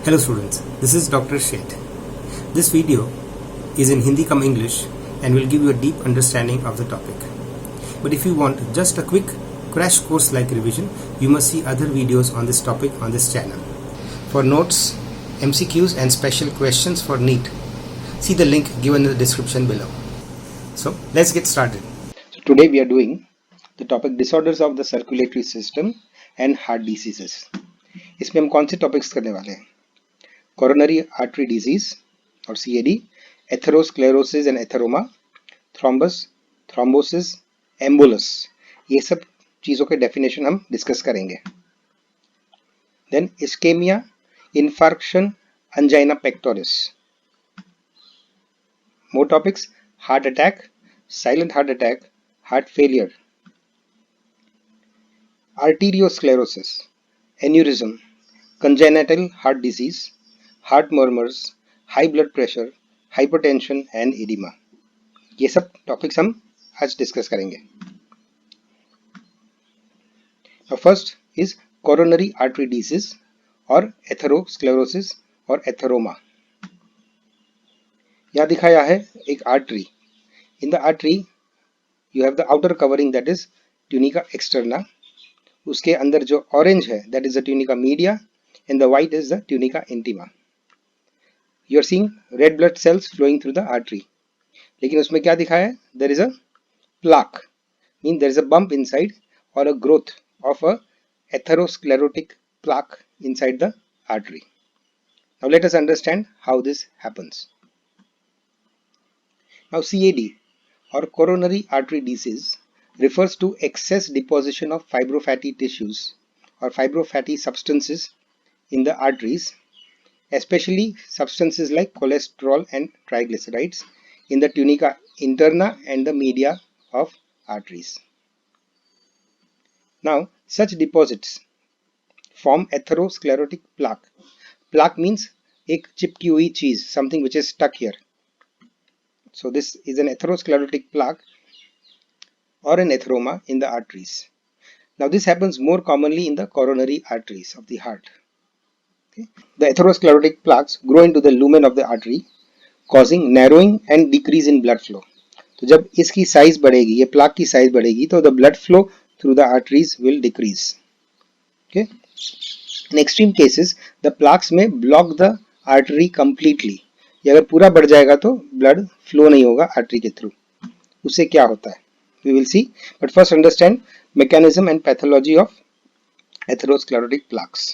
Hello students, this is Dr. Sheth. This video is in Hindi come English and will give you a deep understanding of the topic. But if you want just a quick crash course like revision, you must see other videos on this topic on this channel. For notes, MCQs and special questions for NEET, see the link given in the description below. So let's get started. So today we are doing the topic disorders of the circulatory system and heart diseases. इसमें हम कौन से topics करने वाले हैं? Coronary artery disease और CAD, atherosclerosis and atheroma, thrombus, thrombosis, embolus, ये सब चीज़ों के डेफिनेशन हम डिस्कस करेंगे. Then ischaemia, infarction, angina pectoris. More topics: heart attack, silent heart attack, heart failure, arteriosclerosis, aneurysm, congenital heart disease, heart murmurs, high blood pressure, hypertension and edema. ये सब topics हम आज डिस्कस करेंगे. First is coronary artery disease और atherosclerosis और atheroma. यहाँ दिखाया है एक artery. In the artery you have the outer covering that is tunica externa. उसके अंदर जो ऑरेंज है that is the tunica media and the white is the tunica intima. You are seeing red blood cells flowing through the artery. लेकिन उसमें क्या दिखाया है? There is a plaque, mean there is a bump inside और a growth of a atherosclerotic plaque inside the artery. Now let us understand how this happens. Now CAD or coronary artery disease refers to excess deposition of fibrofatty tissues or fibrofatty substances in the arteries, especially substances like cholesterol and triglycerides in the tunica interna and the media of arteries. Now such deposits form atherosclerotic plaque. Plaque means एक चिपकी हुई चीज, something which is stuck here. So this is an atherosclerotic plaque or an atheroma in the arteries. Now this happens more commonly in the coronary arteries of the heart. Okay. The atherosclerotic plaques grow into the lumen of the artery, causing narrowing and decrease in blood flow. तो जब इसकी size बढ़ेगी, ये plaque की size बढ़ेगी, तो the blood flow through the arteries will decrease. Okay. In extreme cases, the plaques may block the artery completely. ये अगर पूरा बढ़ जाएगा तो blood flow नहीं होगा artery के through. उससे क्या होता है? We will see. But first understand mechanism and pathology of atherosclerotic plaques.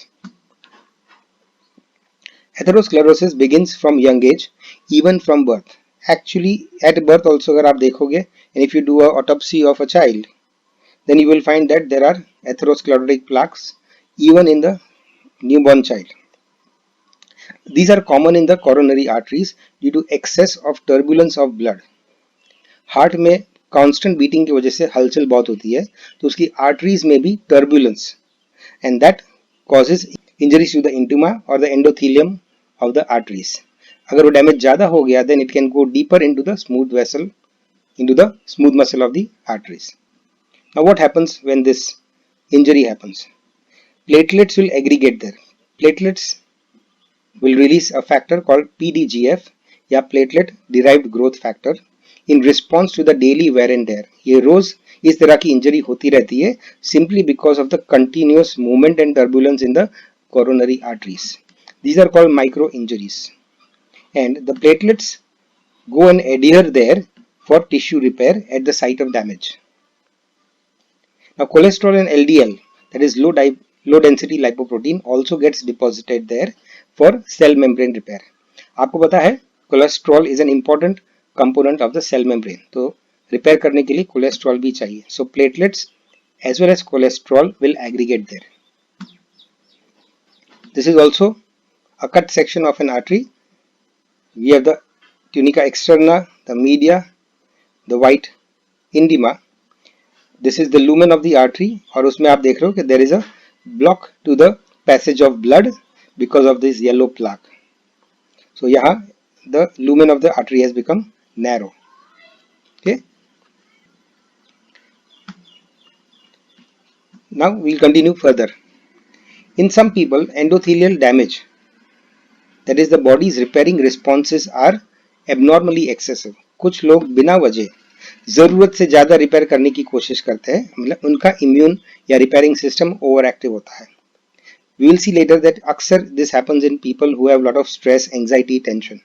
Atherosclerosis begins from young age, even from birth. Actually, at birth also अगर आप देखोगे, and if you do a autopsy of a child, then you will find that there are atherosclerotic plaques even in the newborn child. These are common in the coronary arteries due to excess of turbulence of blood. Heart में constant beating की वजह से हलचल बहुत होती है, तो उसकी आर्टरीज में भी turbulence, and that causes injuries to the intima और the endothelium of the arteries. अगर वो डैमेज ज्यादा हो गया then it can go deeper into the smooth vessel, into the smooth muscle of the arteries. Now what happens when this injury happens? Platelets will aggregate there. Platelets will release a factor called PDGF या platelet derived growth factor in response to the daily wear and tear. ये रोज इस तरह की injury होती रहती है simply because of the continuous movement and turbulence in the coronary arteries. These are called micro injuries, and the platelets go and adhere there for tissue repair at the site of damage. Now cholesterol and LDL, that is low density lipoprotein, also gets deposited there for cell membrane repair. आपको पता है cholesterol is an important component of the cell membrane, तो repair करने के लिए cholesterol भी चाहिए. So platelets as well as cholesterol will aggregate there. This is also a cut section of an artery. We have the tunica externa, the media, the white intima. This is the lumen of the artery, और उसमें आप देख रहे हो कि there is a block to the passage of blood because of this yellow plaque. So यहाँ the lumen of the artery has become narrow. Okay. Now we'll continue further. In some people, endothelial damage that is the body's repairing responses are abnormally excessive. कुछ लोग बिना वजह जरूरत से ज्यादा repair करने की कोशिश करते हैं, मतलब उनका इम्यून या रिपेयरिंग सिस्टम ओवर एक्टिव होता है. We will see later that अक्सर this happens in people who have lot of stress, anxiety, tension.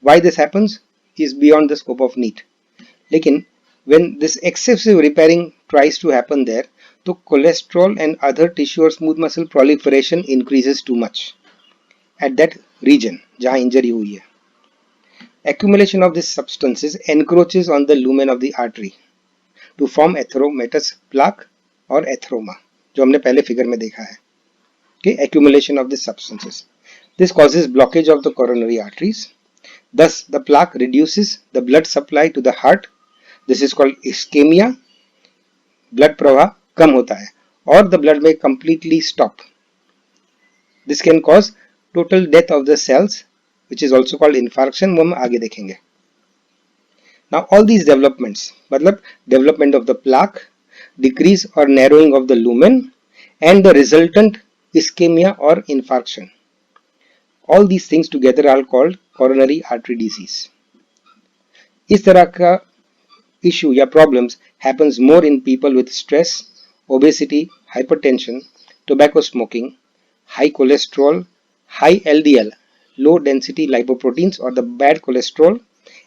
Why this happens is beyond the scope of need. लेकिन when this excessive repairing tries to happen there, तो cholesterol and other tissue or smooth muscle proliferation increases too much at that region जहाँ injury हुई है. Accumulation of these substances encroaches on the lumen of the artery to form atheromatous plaque or atheroma, जो हमने पहले figure में देखा है. Okay, accumulation of these substances. This causes blockage of the coronary arteries. Thus, the plaque reduces the blood supply to the heart. This is called ischemia. Blood प्रवाह कम होता है और the blood may completely stop. This can cause total death of the cells, which is also called infarction. वो हम आगे देखेंगे. Now all these developments, मतलब development of the plaque, decrease or narrowing of the lumen, and the resultant ischemia or infarction, all these things together are called coronary artery disease. इस तरह का issue या problems happens more in people with stress, obesity, hypertension, tobacco smoking, high cholesterol, high LDL, low density lipoproteins or the bad cholesterol,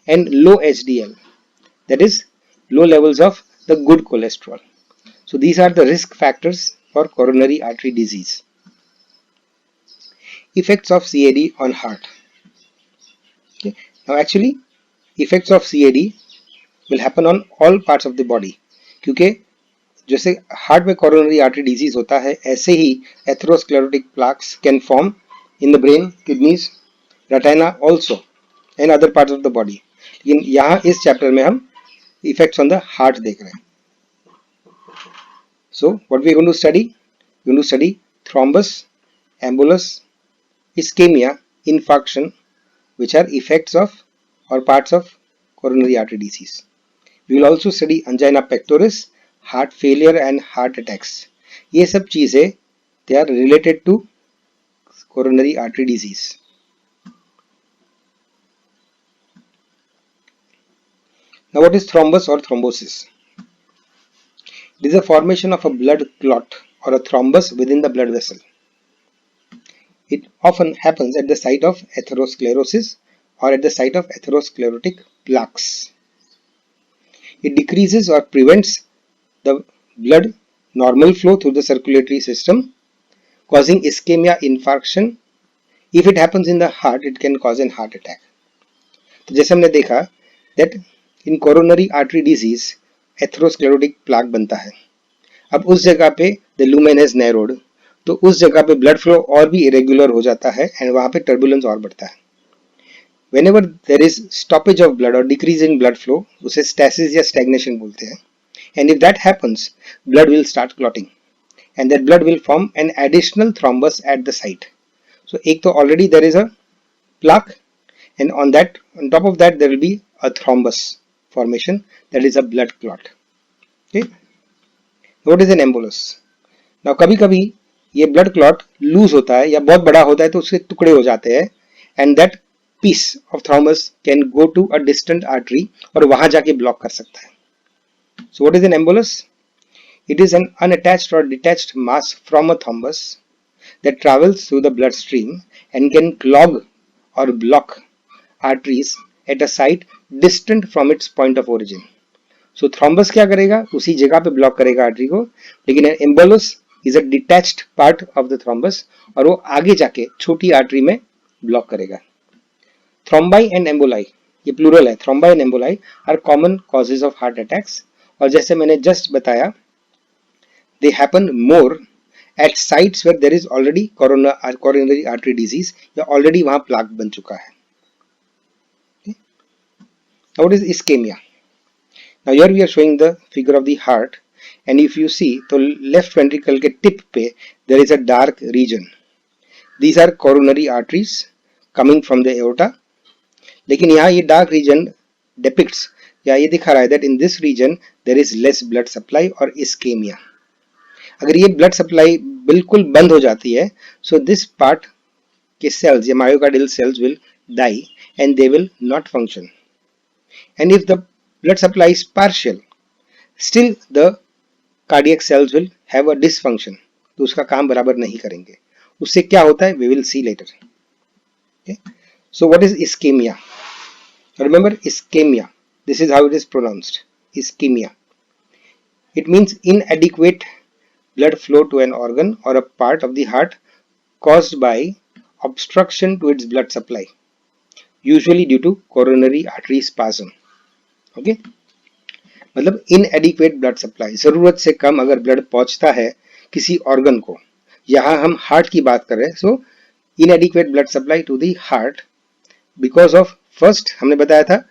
and low HDL, that is low levels of the good cholesterol. So these are the risk factors for coronary artery disease. Effects of CAD on heart. Okay. Now actually effects of CAD will happen on all parts of the body, क्योंकि जैसे heart में coronary artery disease होता है, ऐसे ही atherosclerotic plaques can form in the brain, kidneys, retina also and other parts of the body. लेकिन यहाँ इस chapter में हम effects on the heart देख रहे हैं. So what we are going to study? We are going to study thrombus, embolus, ischemia, infarction, which are effects of or parts of coronary artery disease. We will also study angina pectoris, heart failure and heart attacks. ये सब चीजें they are related to coronary artery disease. Now what is thrombus or thrombosis? It is a formation of a blood clot or a thrombus within the blood vessel. It often happens at the site of atherosclerosis or at the site of atherosclerotic plaques. It decreases or prevents the blood normal flow through the circulatory system, causing ischemia, infarction. If it happens in the heart, it can cause an heart attack. तो जैसे हमने देखा that in coronary artery disease, atherosclerotic plaque बनता है. अब उस जगह पे the lumen is narrowed, तो उस जगह पे blood flow और भी irregular हो जाता है and वहाँ पे turbulence और बढ़ता है. Whenever there is stoppage of blood or decrease in blood flow, उसे stasis या stagnation बोलते हैं. And if that happens, blood will start clotting, and that blood will form an additional thrombus at the site. So एक तो already there is a plaque, and on top of that there will be a thrombus formation, that is a blood clot. Okay. What is an embolus? Now कभी-कभी ये blood clot loose होता है या बहुत बड़ा होता है तो उसके टुकड़े हो जाते हैं, and that piece of thrombus can go to a distant artery और वहां जाके block कर सकता है. So what is an embolus? It is an unattached or detached mass from a thrombus that travels through the bloodstream and can clog or block arteries at a site distant from its point of origin. So thrombus क्या करेगा? उसी जगह पे block करेगा artery को, लेकिन embolus is a detached part of the thrombus और वो आगे जाके छोटी आर्टरी में block करेगा. Thrombi and emboli, ये plural है, thrombi and emboli are common causes of heart attacks, और जैसे मैंने just बताया, they happen more at sites where there is already coronary artery disease या already वहाँ plaque बन चुका है. Okay. Now what is ischemia? Now here we are showing the figure of the heart, and if you see, तो left ventricle के tip पे there is a dark region. These are coronary arteries coming from the aorta. लेकिन यहाँ ये dark region depicts या ये दिखा रहा है that in this region there is less blood supply और ischemia. अगर ये blood supply बिल्कुल बंद हो जाती है, so this part के cells या myocardial cells will die and they will not function. And if the blood supply is partial, still the cardiac cells will have a dysfunction. तो उसका काम बराबर नहीं करेंगे. उससे क्या होता है we will see later. Okay? So what is ischemia? Remember ischemia. This is how it is pronounced. Ischemia. It means inadequate blood flow to an organ or a part of the heart caused by obstruction to its blood supply, usually due to coronary artery spasm. Okay? मतलब inadequate blood supply, जरूरत से कम अगर blood पहुंचता है किसी organ को. यहां हम हार्ट की बात कर रहे हैं. सो inadequate blood supply to the heart because of first हमने बताया था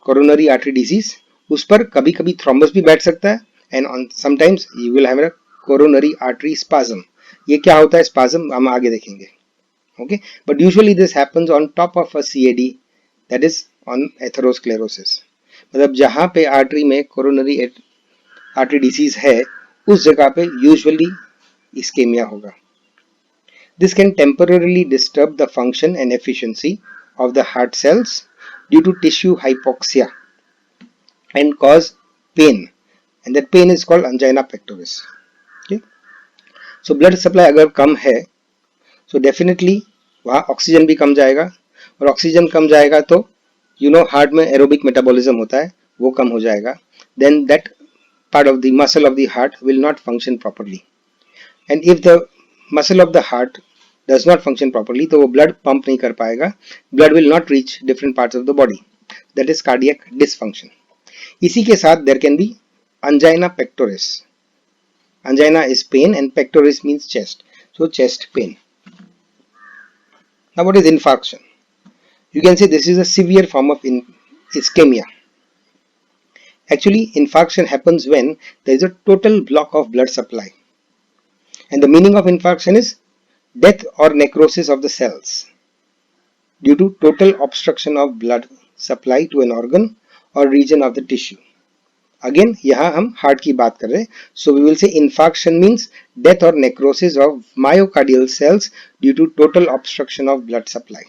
coronary artery disease. उस पर कभी कभी थ्रोम्बस भी बैठ सकता है and sometimes you will have a coronary artery spasm. ये क्या होता है spasm हम आगे देखेंगे. Okay, but usually this happens on top of a CAD, that is on atherosclerosis. मतलब जहां पे आर्टरी में कोरोनरी आर्टरी डिसीज है उस जगह पे यूजुअली इस्केमिया होगा. This can temporarily disturb the function and efficiency of the heart cells due to tissue hypoxia and cause pain, and that pain is called angina pectoris. Okay, so blood supply अगर कम है so definitely वहाँ oxygen भी कम जाएगा, और oxygen कम जाएगा तो heart में aerobic metabolism होता है वो कम हो जाएगा. Then that part of the muscle of the heart will not function properly, and if the muscle of the heart does not function properly तो वो ब्लड पंप नहीं कर पाएगा. Blood will not reach different parts of the body. That is cardiac dysfunction. इसी के साथ there can be angina pectoris. Angina is pain and pectoris means chest, so chest pain. Now what is infarction? You can say this is a severe form of ischemia. Actually infarction happens when there is a total block of blood supply, and the meaning of infarction is death or necrosis of the cells due to total obstruction of blood supply to an organ or region of the tissue. Again यहाँ हम heart की बात कर रहे हैं. So we will say infarction means death or necrosis of myocardial cells due to total obstruction of blood supply.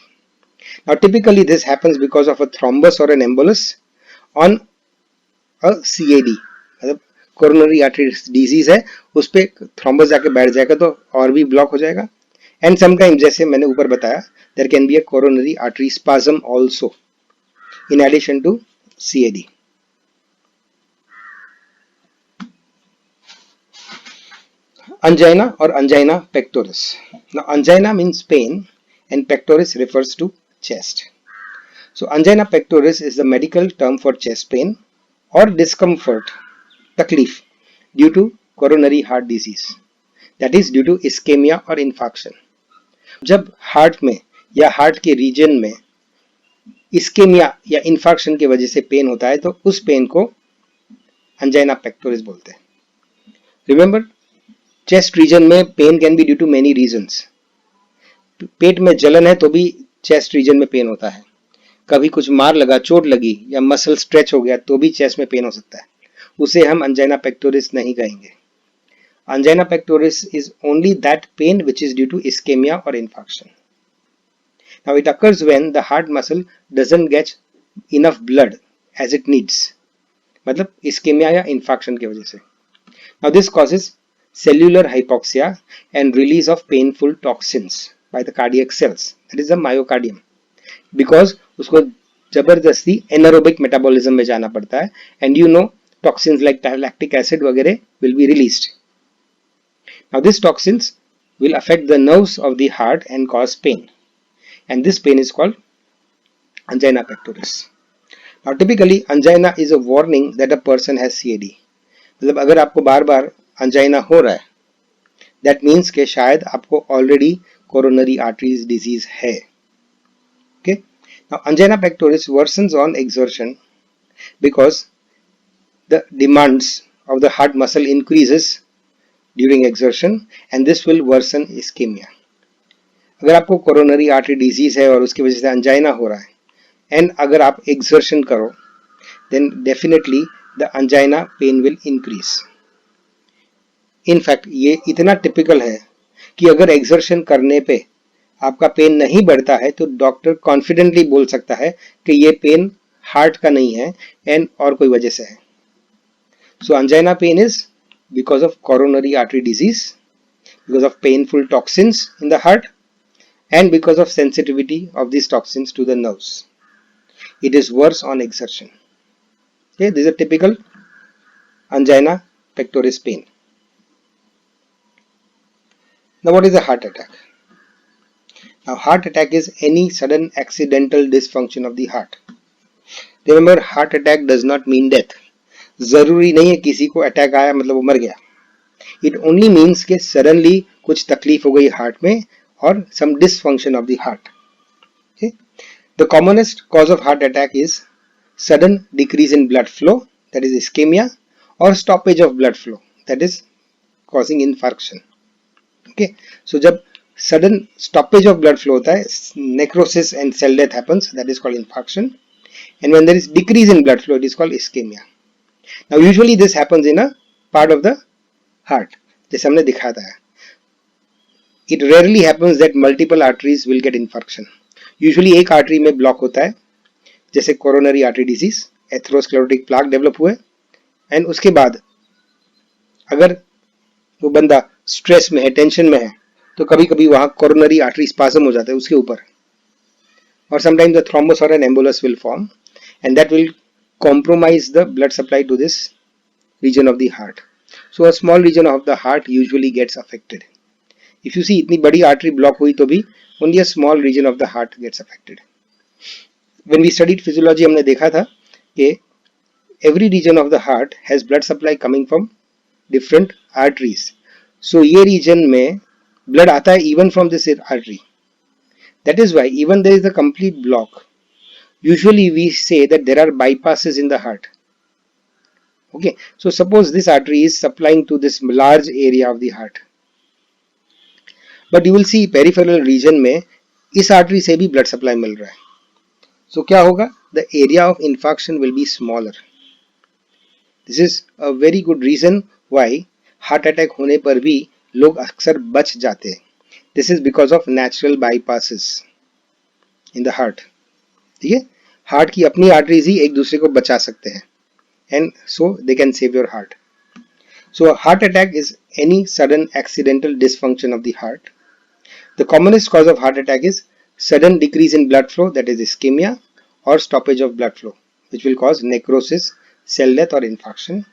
Now typically this happens because of a thrombus or an embolus on a CAD. मतलब coronary artery disease है, उस पे thrombus जाके बैठ जाएगा तो और भी ब्लॉक हो जाएगा. And sometimes जैसे मैंने ऊपर बताया there can be a coronary artery spasm also in addition to CAD. Angina or angina pectoris. Now angina means pain and pectoris refers to chest. So angina pectoris is the medical term for chest pain or discomfort, taklif, due to coronary heart disease, that is due to ischemia or infarction. जब heart में या heart के reason में ischaemia या infarction की वजह से pen होता है तो उस पेन को angina pectoris बोलते हैं. Remember, चेस्ट रीजन में pain can be due to many reasons. पेट में जलन है तो भी चेस्ट रीजन में पेन होता है. कभी कुछ मार लगा, चोट लगी या मसल स्ट्रेच हो गया तो भी चेस्ट में पेन हो सकता है. उसे हम angina pectoris नहीं कहेंगे. Angina pectoris is only that pain which is due to ischemia or infarction. Now it occurs when the heart muscle doesn't get enough blood as it needs. मतलब ischemia या infarction की वजह से. Now this causes cellular hypoxia and release of painful toxins by the cardiac cells, that is the myocardium, because उसको जबरदस्ती anaerobic metabolism में जाना पड़ता है, and toxins like lactic acid वगैरह will be released. Now these toxins will affect the nerves of the heart and cause pain, and this pain is called angina pectoris. Now typically angina is a warning that a person has CAD. मतलब अगर आपको बार बार angina हो रहा है that means के शायद आपको already coronary arteries disease है. Okay, now angina pectoris worsens on exertion because the demands of the heart muscle increases during exertion and this will worsen ischaemia. अगर आपको कोरोनरी आर्टरी डिजीज है और उसकी वजह से अंजाइना हो रहा है एंड अगर आप एक्सर्शन करो then definitely the angina pain will increase. In fact ये इतना टिपिकल है कि अगर एक्सर्शन करने पे आपका पेन नहीं बढ़ता है तो डॉक्टर कॉन्फिडेंटली बोल सकता है कि ये पेन हार्ट का नहीं है एंड और कोई वजह से है. सो angina pain is because of coronary artery disease, because of painful toxins in the heart, and because of sensitivity of these toxins to the nerves. It is worse on exertion. Okay, this is a typical angina pectoris pain. Now, what is a heart attack? Now, heart attack is any sudden accidental dysfunction of the heart. Remember, heart attack does not mean death. जरूरी नहीं है किसी को attack आया मतलब वो मर गया. It only means कि suddenly कुछ तकलीफ हो गई हार्ट में और some dysfunction of the heart. Okay? The commonest cause of heart attack is sudden decrease in blood flow, that is ischemia, or stoppage of blood flow, that is causing infarction. Okay, so जब sudden stoppage of blood flow होता है, necrosis and cell death happens, that is called infarction, and when there is decrease in blood flow, it is called ischemia. Now usually this happens in a part of the heart, जैसे हमने दिखाया था. It rarely happens that multiple arteries will get infarction. Usually एक artery में block होता है, जैसे coronary artery disease, atherosclerotic plaque develop हुए, एंड उसके बाद अगर वो बंदा स्ट्रेस में है, टेंशन में है, तो कभी कभी वहां कोरोनरी आर्टरी स्पाज्म हो जाता है उसके ऊपर, और समटाइम्स द थ्रोम्बस और an embolus will form and that will compromise the blood supply to this region of the heart. So a small region of the heart usually gets affected. If you see इतनी बड़ी artery block हुई तो भी only a small region of the heart gets affected. When we studied physiology हमने देखा था कि every region of the heart has blood supply coming from different arteries. So ये region में blood आता है even from this artery. That is why even there is a complete block, usually we say that there are bypasses in the heart. Okay, so suppose this artery is supplying to this large area of the heart, but you will see peripheral region में इस artery से भी blood supply मिल रहा है. So क्या होगा? The area of infarction will be smaller. This is a very good reason why heart attack होने पर भी लोग अक्सर बच जाते हैं. This is because of natural bypasses in the heart. ठीक है, हार्ट की अपनी आर्टरीज ही एक दूसरे को बचा सकते हैं, and so they can save your heart. So heart attack is any sudden accidental dysfunction of the heart. The commonest cause of heart attack is sudden decrease in blood flow, that is ischemia, और stoppage of blood flow which will cause necrosis, cell death और infection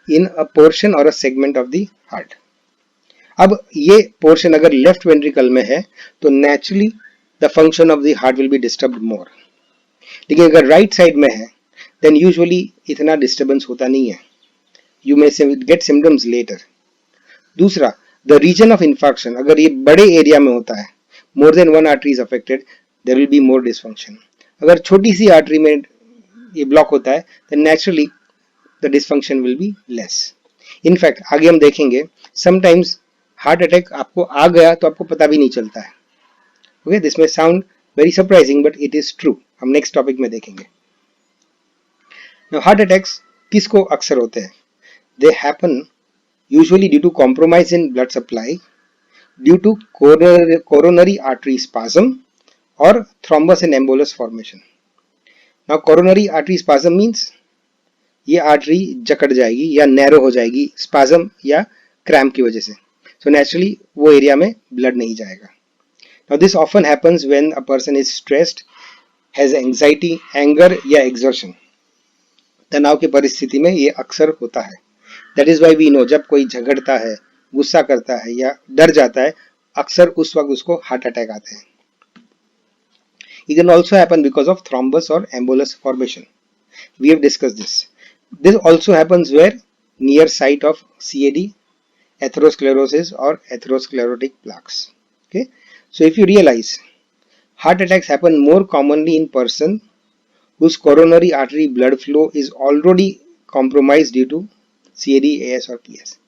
in a portion और a segment of the heart. अब ये portion अगर left ventricle में है तो naturally the function of the heart will be disturbed more. लेकिन अगर राइट साइड में है देन यूजुअली इतना डिस्टर्बेंस होता नहीं है. You may get symptoms later. दूसरा, द रीजन ऑफ इन्फेक्शन अगर ये बड़े एरिया में होता है, more than one artery is affected, there will be more dysfunction. अगर छोटी सी आर्टरी में ये ब्लॉक होता है then naturally the dysfunction will be less. In fact आगे हम देखेंगे समटाइम्स हार्ट अटैक आपको आ गया तो आपको पता भी नहीं चलता है. Okay, this may sound very surprising but it is true. हम नेक्स्ट टॉपिक में देखेंगे. Now, हार्ट अटैक्स किसको अक्सर होते हैं? They happen usually due to compromise in blood supply, due to coronary artery spasm और thrombus and embolus formation. Now coronary artery spasm means ये artery जकड़ जाएगी या नैरो हो जाएगी स्पाज्म या क्रैम्प की वजह से. सो नेचुरली वो एरिया में ब्लड नहीं जाएगा. Now this often happens when a person is stressed, has anxiety, anger या exertion. तनाव की परिस्थिति में ये अक्सर होता है. That is why we know जब कोई झगड़ता है, गुस्सा करता है या डर जाता है, अक्सर उस वक्त उसको हार्ट अटैक आते हैं. It can also happen because of thrombus or embolus formation. We have discussed this. This also happens where near site of CAD, atherosclerosis or atherosclerotic plaques. Okay. So if you realize, heart attacks happen more commonly in person whose coronary artery blood flow is already compromised due to CAD, AS or PS.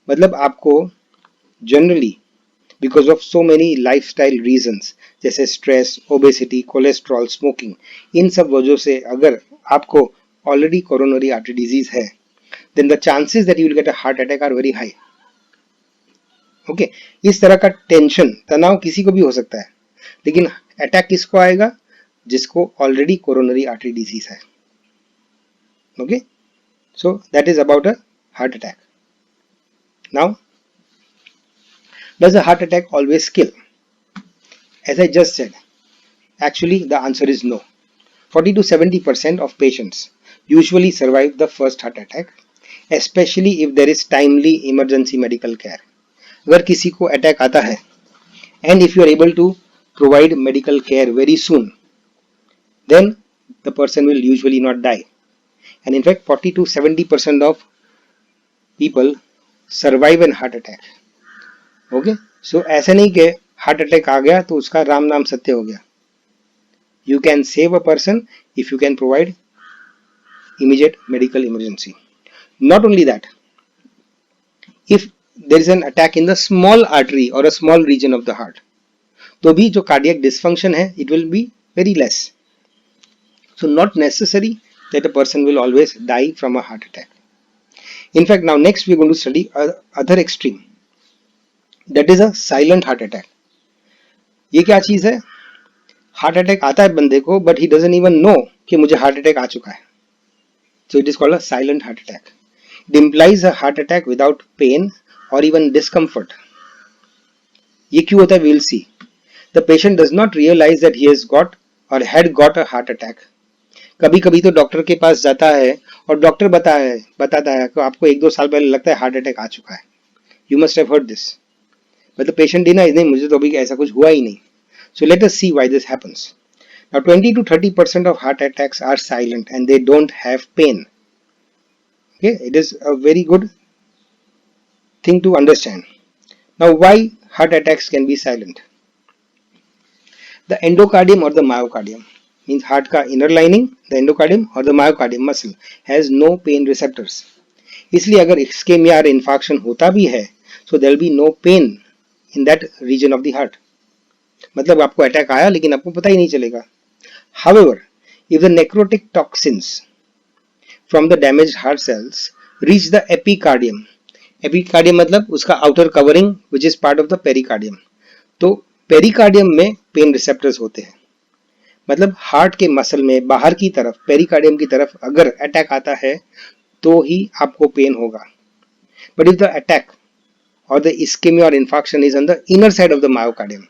मतलब आपको generally because of so many lifestyle reasons जैसे stress, obesity, cholesterol, smoking, इन सब वजहों से अगर आपको already coronary artery disease है, then the chances that you will get a heart attack are very high. Okay, इस तरह का टेंशन, तनाव किसी को भी हो सकता है. लेकिन अटैक किसको आएगा? जिसको ऑलरेडी कोरोनरी आर्टरी डिजीज है. Okay, so that is about a heart attack. Now, does a heart attack always kill? As I just said, actually the answer is no. 40 to 70% of patients usually survive the first heart attack, especially if there is timely emergency medical care. अगर किसी को attack आता है and if you are able to provide medical care very soon, then the person will usually not die. And in fact 40 to 70% of people survive an heart attack. Okay, so ऐसा नहीं कि heart attack आ गया तो उसका राम नाम सत्य हो गया. You can save a person if you can provide immediate medical emergency. Not only that, if there is an attack in the small artery or a small region of the heart, तो भी जो cardiac dysfunction है, it will be very less. So not necessary that a person will always die from a heart attack. In fact, now next we are going to study other extreme. That is a silent heart attack. ये क्या चीज है? Heart attack आता है बंदे को, but he doesn't even know कि मुझे हार्ट अटैक आ चुका है. So it is called a silent heart attack. It implies a heart attack without pain or even discomfort. ये क्यों होता है? We will see. The patient does not realize that he has got or had got a heart attack. कभी कभी तो doctor के पास जाता है और डॉक्टर बताता है कि आपको 1-2 साल पहले लगता है हार्ट अटैक आ चुका है. You must have heard this. But the patient denies, नहीं मुझे तो अभी ऐसा कुछ हुआ ही नहीं. So let us see why this happens. Now 20 to 30% of heart attacks are silent and they don't have pain. Okay, it is a very good thing to understand. Now why heart attacks can be silent? The endocardium or the myocardium, means heart का inner lining, the endocardium or the myocardium muscle has no pain receptors. इसलिए अगर ischemia or infarction होता भी है, so there will be no pain in that region of the heart. मतलब आपको attack आया लेकिन आपको पता ही नहीं चलेगा. However, if the necrotic toxins from the damaged heart cells reach the epicardium, epicardium मतलब उसका outer covering which is part of the pericardium, तो पेरिकार्डियम में पेन रिसेप्टर्स होते हैं. मतलब हार्ट के मसल में बाहर की तरफ पेरिकार्डियम की तरफ अगर अटैक आता है तो ही आपको पेन होगा. But if the attack or the ischemia or infarction is on the inner side of the myocardium,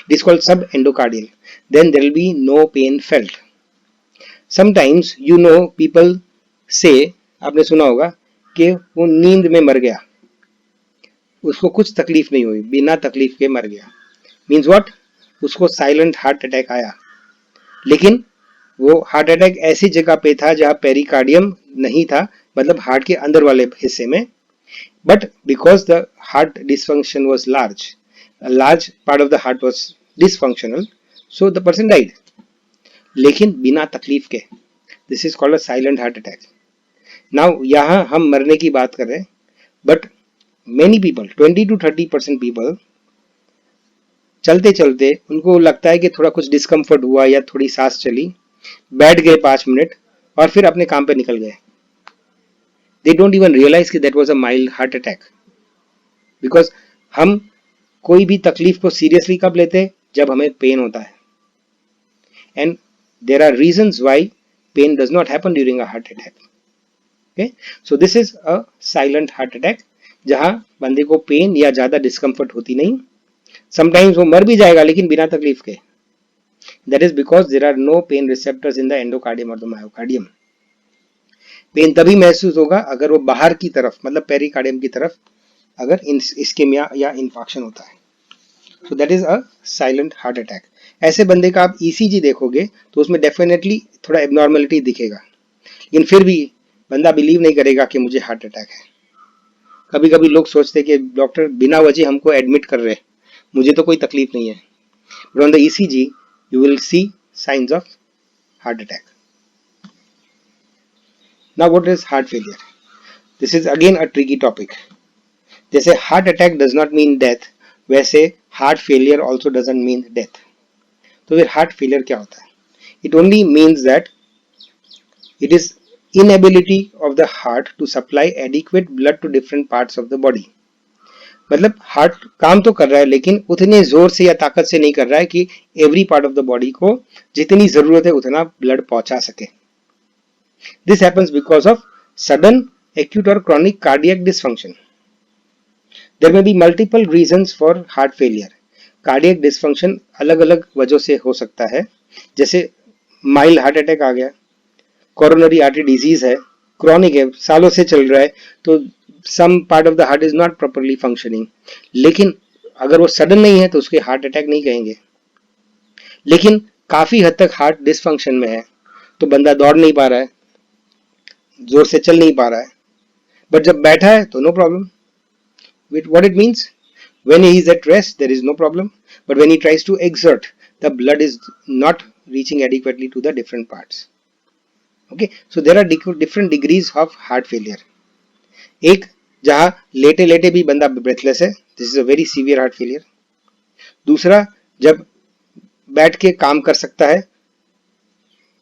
it is called subendocardial, then there will be no pain felt. Sometimes people say, आपने सुना होगा कि वो नींद में मर गया, उसको कुछ तकलीफ नहीं हुई, बिना तकलीफ के मर गया. Means what? उसको साइलेंट हार्ट अटैक आया, लेकिन वो हार्ट अटैक ऐसी जगह पे था जहां पेरिकार्डियम नहीं था, मतलब हार्ट के अंदर वाले हिस्से में. But because the heart dysfunction was large, a large part of the heart was dysfunctional, so the person died. लेकिन बिना तकलीफ के. This is called a silent heart attack. Now यहाँ हम मरने की बात कर रहे हैं, but many people, 20 to 30% people, चलते चलते उनको लगता है कि थोड़ा कुछ डिस्कम्फर्ट हुआ या थोड़ी सांस चली, बैठ गए 5 मिनट और फिर अपने काम पे निकल गए. They don't even realize कि that was a mild heart attack. Because हम कोई भी तकलीफ को सीरियसली कब लेते हैं? जब हमें पेन होता है. And there are reasons why pain does not happen during a heart attack. Okay? So this is a silent heart attack, जहां बंदे को पेन या ज्यादा डिस्कम्फर्ट होती नहीं. Sometimes वो मर भी जाएगा लेकिन बिना तकलीफ के. That is because there are no pain receptors in the endocardium or the myocardium. Pain तभी महसूस होगा अगर वो बाहर की तरफ मतलब पेरिकार्डियम की तरफ अगर इस्केमिया या इन्फेक्शन होता है. So that is a silent heart attack. ऐसे बंदे का आप ईसीजी देखोगे तो उसमें डेफिनेटली थोड़ा एबनॉर्मलिटी दिखेगा, लेकिन फिर भी बंदा बिलीव नहीं करेगा कि मुझे हार्ट अटैक है. कभी कभी लोग सोचते हैं कि डॉक्टर बिना वजह हमको एडमिट कर रहे हैं, मुझे तो कोई तकलीफ नहीं है. But on the ECG you will see science of heart attack. Now what is heart failure? This is again a tricky topic. जैसे heart attack does not mean death, वैसे heart failure also doesn't mean death. तो फिर heart failure क्या होता है? It only means that it is inability of the heart to supply adequate blood to different parts of the body. मतलब heart काम तो कर रहा है लेकिन उतने जोर से या ताकत से नहीं कर रहा है कि every part of the body को जितनी जरूरत है उतना ब्लड पहुंचा सके. This happens because of sudden acute or chronic cardiac dysfunction. There may be multiple reasons for heart failure. Cardiac dysfunction अलग अलग वजहों से हो सकता है, जैसे माइल्ड हार्ट अटैक आ गया, कोरोनरी आर्टरी डिजीज है, क्रॉनिक है, सालों से चल रहा है, तो some part of the heart is not properly functioning. लेकिन अगर वो सडन नहीं है तो उसके हार्ट अटैक नहीं कहेंगे. लेकिन काफी हद तक हार्ट डिसफंक्शन में है, तो बंदा दौड़ नहीं पा रहा है, जोर से चल नहीं पा रहा है, बट जब बैठा है तो no problem. What it means? When he is at rest, there is no problem. But when he tries to exert, the blood is not reaching adequately to the different parts. Okay, so there are different degrees of heart failure. एक जहां लेटे लेटे भी बंदा breathless है, this is a very severe heart failure. दूसरा जब बैठ के काम कर सकता है,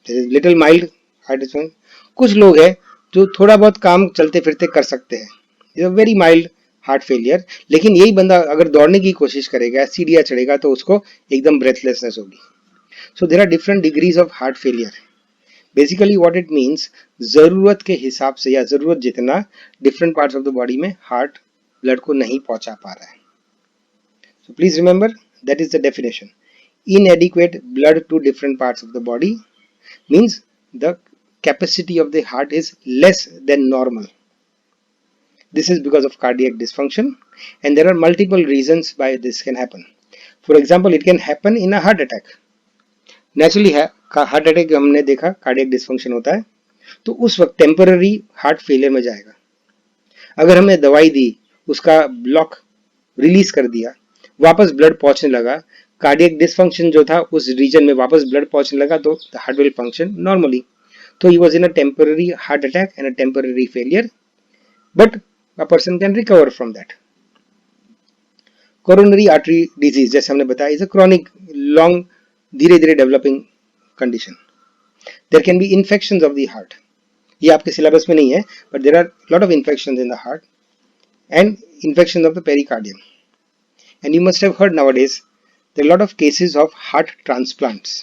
there is little mild heart dysfunction. कुछ लोग हैं जो थोड़ा बहुत काम चलते फिरते कर सकते हैं, this is a very mild heart failure. लेकिन यही बंदा अगर दौड़ने की कोशिश करेगा, सीढ़ियां चढ़ेगा, तो उसको एकदम ब्रेथलेसनेस होगी. So there are different degrees of heart failure. Basically what it means, जरूरत के हिसाब से या जरूरत जितना different parts of the body में हार्ट ब्लड को नहीं पहुंचा पा रहा है. So please remember that is the definition. Inadequate blood to different parts of the body means the capacity of the heart is less than normal. This is because of cardiac dysfunction, and there are multiple reasons why this can happen. For example, it can happen in a heart attack. Naturally, heart attack हमने देखा cardiac dysfunction होता है, तो उस वक्त temporary heart failure में जाएगा. अगर हमने दवाई दी, उसका ब्लॉक रिलीज कर दिया, वापस ब्लड पहुंचने लगा, कार्डियक डिस्फंक्शन जो था उस रीजन में वापस ब्लड पहुंचने लगा, तो the heart will function normally. तो he was in a temporary heart attack and a temporary failure, but a person can recover from that. Coronary artery disease, जैसे हमने बताया, is a chronic, long, धीरे धीरे developing condition. There can be infections of the heart. ये आपके syllabus में नहीं है, but there are lot of infections in the heart and infections of the pericardium. And you must have heard nowadays there are a lot of cases of heart transplants.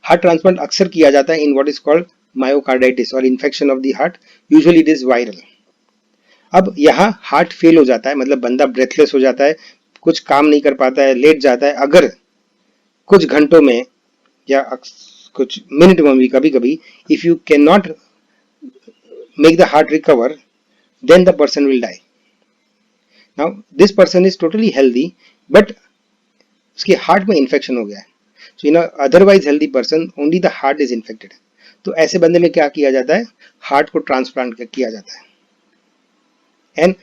Heart transplant अक्सर किया जाता है in what is called myocarditis or infection of the heart. Usually it is viral. अब यहाँ heart fail हो जाता है, मतलब बंदा ब्रेथलेस हो जाता है, कुछ काम नहीं कर पाता है, लेट जाता है. अगर कुछ घंटों में या कुछ मिनट में भी कभी कभी, if you can not make the heart recover, then the person will die. Now this person is totally healthy, but उसके हार्ट में इन्फेक्शन हो गया है. So in otherwise healthy person only the heart is infected. तो ऐसे बंदे में क्या किया जाता है, हार्ट को ट्रांसप्लांट किया जाता है. And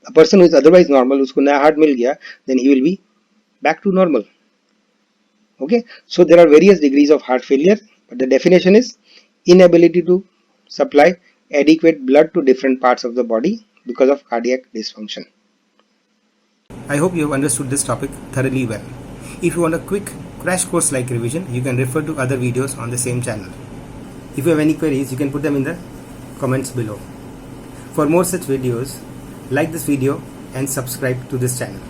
a person who is otherwise normal, उसको नया हार्ट मिल गया, then he will be back to normal. Okay, so there are various degrees of heart failure, but the definition is inability to supply adequate blood to different parts of the body because of cardiac dysfunction. I hope you have understood this topic thoroughly well. If you want a quick crash course like revision, you can refer to other videos on the same channel. If you have any queries, you can put them in the comments below. For more such videos, like this video and subscribe to this channel.